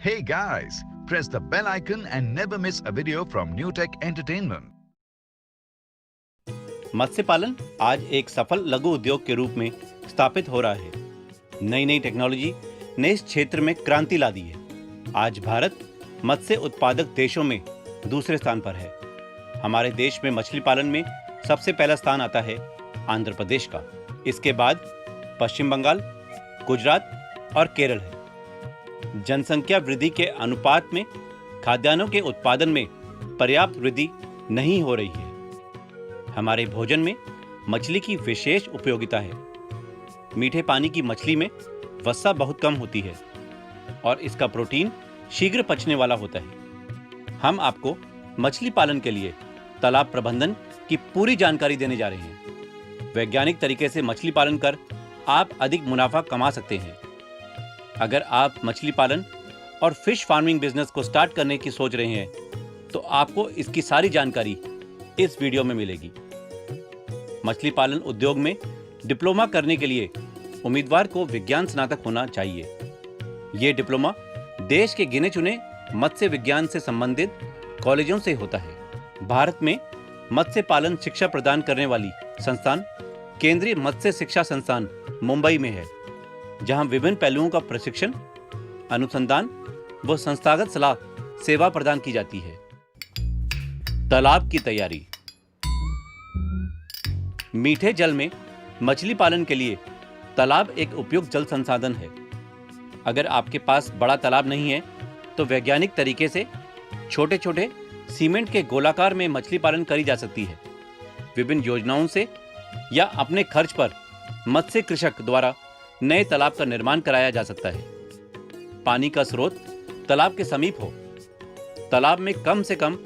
Hey guys, press the bell icon and never miss a video from New Tech Entertainment. मत्स्य पालन आज एक सफल लघु उद्योग के रूप में स्थापित हो रहा है। नई नई टेक्नोलॉजी ने इस क्षेत्र में क्रांति ला दी है। आज भारत मत्स्य उत्पादक देशों में दूसरे स्थान पर है। हमारे देश में मछली पालन में सबसे पहला स्थान आता है आंध्र प्रदेश का। इसके बाद पश्चिम बंगाल, गुजरात और केरल है। जनसंख्या वृद्धि के अनुपात में खाद्यान्नों के उत्पादन में पर्याप्त वृद्धि नहीं हो रही है। हमारे भोजन में मछली की विशेष उपयोगिता है। मीठे पानी की मछली में वसा बहुत कम होती है और इसका प्रोटीन शीघ्र पचने वाला होता है। हम आपको मछली पालन के लिए तालाब प्रबंधन की पूरी जानकारी देने जा रहे हैं। वैज्ञानिक तरीके से मछली पालन कर आप अधिक मुनाफा कमा सकते हैं। अगर आप मछली पालन और फिश फार्मिंग बिजनेस को स्टार्ट करने की सोच रहे हैं तो आपको इसकी सारी जानकारी इस वीडियो में मिलेगी। मछली पालन उद्योग में डिप्लोमा करने के लिए उम्मीदवार को विज्ञान स्नातक होना चाहिए। ये डिप्लोमा देश के गिने चुने मत्स्य विज्ञान से संबंधित कॉलेजों से होता है। भारत में मत्स्य पालन शिक्षा प्रदान करने वाली संस्थान केंद्रीय मत्स्य शिक्षा संस्थान मुंबई में है, जहां विभिन्न पहलुओं का प्रशिक्षण, अनुसंधान व संस्थागत सलाह सेवा प्रदान की जाती है। तालाब की तैयारी। मीठे जल में मछली पालन के लिए तालाब एक उपयुक्त जल संसाधन है। अगर आपके पास बड़ा तालाब नहीं है तो वैज्ञानिक तरीके से छोटे छोटे सीमेंट के गोलाकार में मछली पालन करी जा सकती है। विभिन्न योजनाओं से या अपने खर्च पर मत्स्य कृषक द्वारा नए तालाब का निर्माण कराया जा सकता है। पानी का स्रोत तालाब के समीप हो। तालाब में कम से कम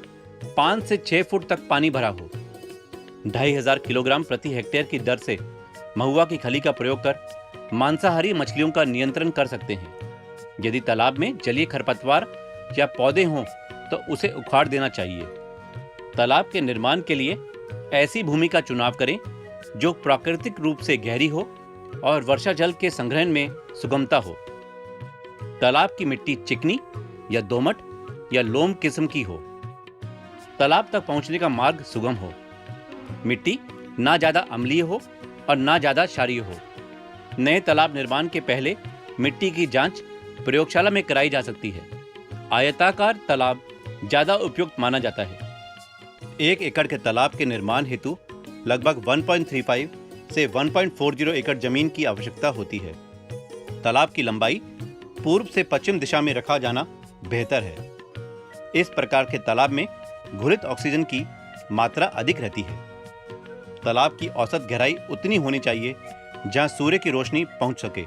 5 से 6 फुट तक पानी भरा हो। 2500 किलोग्राम प्रति हेक्टेयर की दर से महुआ की खली का प्रयोग कर मांसाहारी मछलियों का नियंत्रण कर सकते हैं। यदि तालाब में जलीय खरपतवार या पौधे हों तो उसे उखाड़ देना चाहिए। तालाब के निर्माण के लिए ऐसी भूमि का चुनाव करें जो प्राकृतिक रूप से गहरी हो और वर्षा जल के संग्रहण में सुगमता हो। तालाब की मिट्टी चिकनी या दोमट या लोम किस्म की हो। तालाब तक पहुंचने का मार्ग सुगम हो। मिट्टी ना ज्यादा अम्लीय हो और ना ज्यादा क्षारीय हो। नए तालाब निर्माण के पहले मिट्टी की जांच प्रयोगशाला में कराई जा सकती है। आयताकार तालाब ज्यादा उपयुक्त माना जाता है। 1 एकड़ के तालाब के निर्माण हेतु लगभग 1.35 से 1.40 एकड़ जमीन की आवश्यकता होती है। तालाब की लंबाई पूर्व से पश्चिम दिशा में रखा जाना बेहतर है। इस प्रकार के तालाब में घुलित ऑक्सीजन की मात्रा अधिक रहती है। तालाब की औसत गहराई उतनी होनी चाहिए जहां सूर्य की रोशनी पहुंच सके।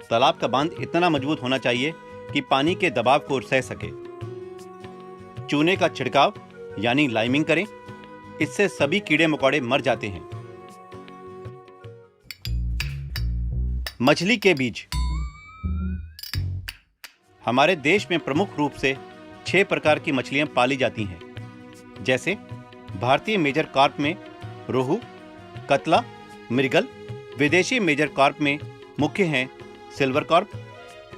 तालाब का बांध इतना मजबूत होना चाहिए कि पानी के दबाव को सह सके। चूने का छिड़काव यानी लाइमिंग करें। इससे सभी कीड़े मकोड़े मर जाते हैं। मछली के बीज। हमारे देश में प्रमुख रूप से 6 प्रकार की मछलियां पाली जाती हैं, जैसे भारतीय मेजर कार्प में रोहू, कतला, मृगल। विदेशी मेजर कार्प में मुख्य हैं सिल्वर कार्प,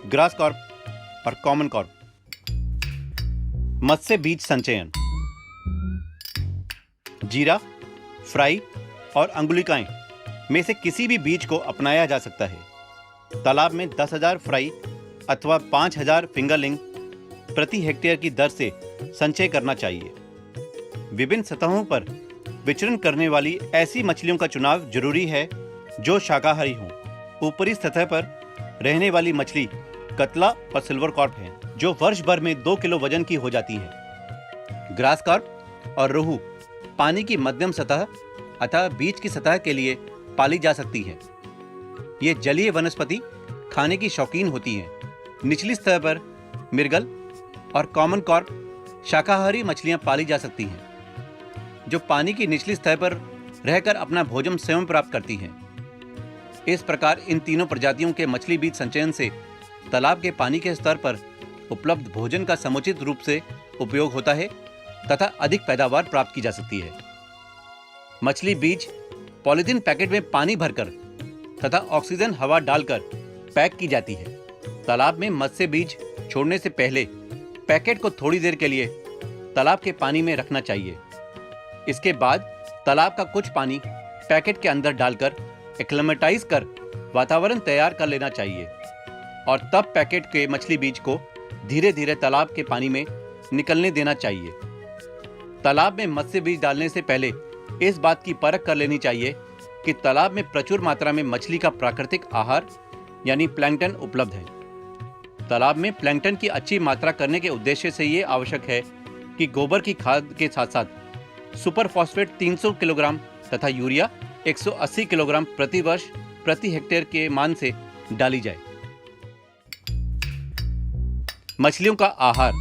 ग्रास कार्प और कॉमन कार्प। मत्स्य बीज संचयन। जीरा, फ्राई और अंगुलिकाएं में से किसी भी बीज को अपनाया जा सकता है। तालाब में 10,000 फ्राई अथवा 5,000 फिंगरलिंग प्रति हेक्टेयर की दर से संचय करना चाहिए। विभिन्न सतहों पर विचरण करने वाली ऐसी मछलियों का चुनाव जरूरी है जो शाकाहारी हों। ऊपरी सतह पर रहने वाली मछली कतला और सिल्वर कार्प हैं, जो वर्ष भर में 2 किलो वजन की हो जाती हैं। ग्रास कार्प और रोहू पानी की मध्यम सतह अथवा बीच की सतह के लिए पाली जा सकती है। ये जलीय वनस्पति खाने की शौकीन होती हैं। निचली सतह पर मृगल और कॉमन कार्प शाकाहारी मछलियां पाली जा सकती हैं, जो पानी की निचली सतह पर रहकर अपना भोजन स्वयं प्राप्त करती हैं। इस प्रकार इन तीनों प्रजातियों के मछली बीज संचयन से तालाब के पानी के स्तर पर उपलब्ध भोजन का समुचित रूप से उपयोग होता है तथा अधिक पैदावार प्राप्त की जा सकती है। मछली बीज पॉलीथीन पैकेट में पानी भरकर तथा ऑक्सीजन हवा डालकर पैक की जाती है। तालाब में मत्स्य बीज छोड़ने से पहले पैकेट को थोड़ी देर के लिए तालाब के पानी में रखना चाहिए। इसके बाद तालाब का कुछ पानी पैकेट के अंदर डालकर एक्लेमेटाइज कर वातावरण तैयार कर लेना चाहिए और तब पैकेट के मछली बीज को धीरे धीरे तालाब के पानी में निकलने देना चाहिए। तालाब में मत्स्य बीज डालने से पहले इस बात की परख कर लेनी चाहिए कि तालाब में प्रचुर मात्रा में मछली का प्राकृतिक आहार यानी प्लैंकटन उपलब्ध है। तालाब में प्लैंकटन की अच्छी मात्रा करने के उद्देश्य से ये आवश्यक है कि गोबर की खाद के साथ साथ सुपर फॉस्फेट 300 किलोग्राम तथा यूरिया 180 किलोग्राम प्रति वर्ष प्रति हेक्टेयर के मान से डाली जाए। मछलियों का आहार।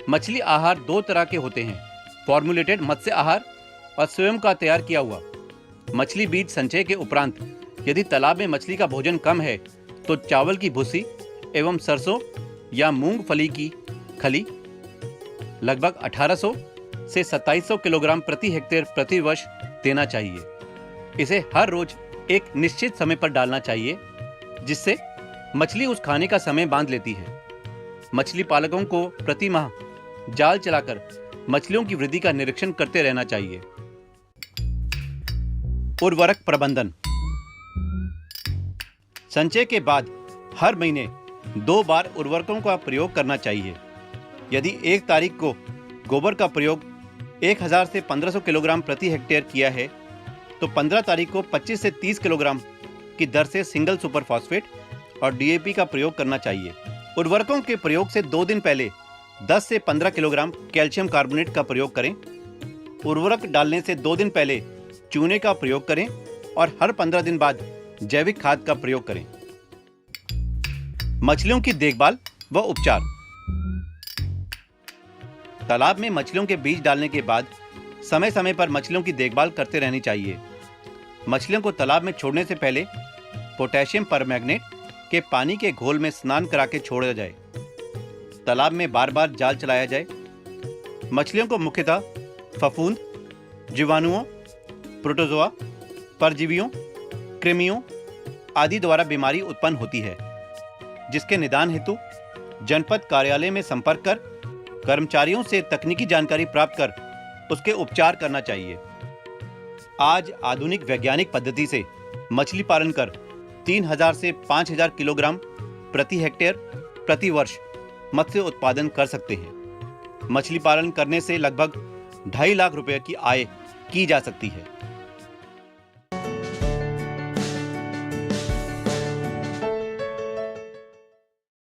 मछली आहार दो तरह के होते हैं, फॉर्मुलेटेड मत्स्य आहार और स्वयं का तैयार किया हुआ। मछली बीज संचय के उपरांत यदि तालाब में मछली का भोजन कम है तो चावल की भूसी एवं सरसों या मूंगफली की खली लगभग 1800 से 2700 किलोग्राम प्रति हेक्टेयर प्रति वर्ष देना चाहिए। इसे हर रोज एक निश्चित समय पर डालना चाहिए जिससे मछली उस खाने का समय बांध लेती है। मछली पालकों को प्रति माह जाल चलाकर मछलियों की वृद्धि का निरीक्षण करते रहना चाहिए। उर्वरक प्रबंधन। संचय के बाद हर महीने 2 बार उर्वरकों का प्रयोग करना चाहिए। यदि 1 तारीख को गोबर का प्रयोग 1000 से 1500 किलोग्राम प्रति हेक्टेयर किया है तो 15 तारीख को 25 से 30 किलोग्राम की दर से सिंगल सुपर फॉस्फेट और डीएपी का प्रयोग करना चाहिए। उर्वरकों के प्रयोग से 2 दिन पहले 10 से 15 किलोग्राम कैल्शियम कार्बोनेट का प्रयोग करें। उर्वरक डालने से 2 दिन पहले चूने का प्रयोग करें और हर 15 दिन बाद जैविक खाद का प्रयोग करें। मछलियों की देखभाल व उपचार। तालाब में मछलियों के बीज डालने के बाद समय समय पर मछलियों की देखभाल करते रहनी चाहिए। मछलियों को तालाब में छोड़ने से पहले पोटेशियम परमैंगनेट के पानी के घोल में स्नान करा के छोड़ा जाए। तालाब में बार बार जाल चलाया जाए। मछलियों को मुख्यतः फफूंद, जीवाणुओं, प्रोटोजोआ, परजीवियों, कृमियों आदि द्वारा बीमारी उत्पन्न होती है, जिसके निदान हेतु जनपद कार्यालय में संपर्क कर कर्मचारियों से तकनीकी जानकारी प्राप्त कर उसके उपचार करना चाहिए। आज आधुनिक वैज्ञानिक पद्धति से मछली पालन कर 3000 से 5000 किलोग्राम प्रति हेक्टेयर प्रति वर्ष मत्स्य उत्पादन कर सकते हैं। मछली पालन करने से लगभग 2.5 लाख रुपए की आय की जा सकती है।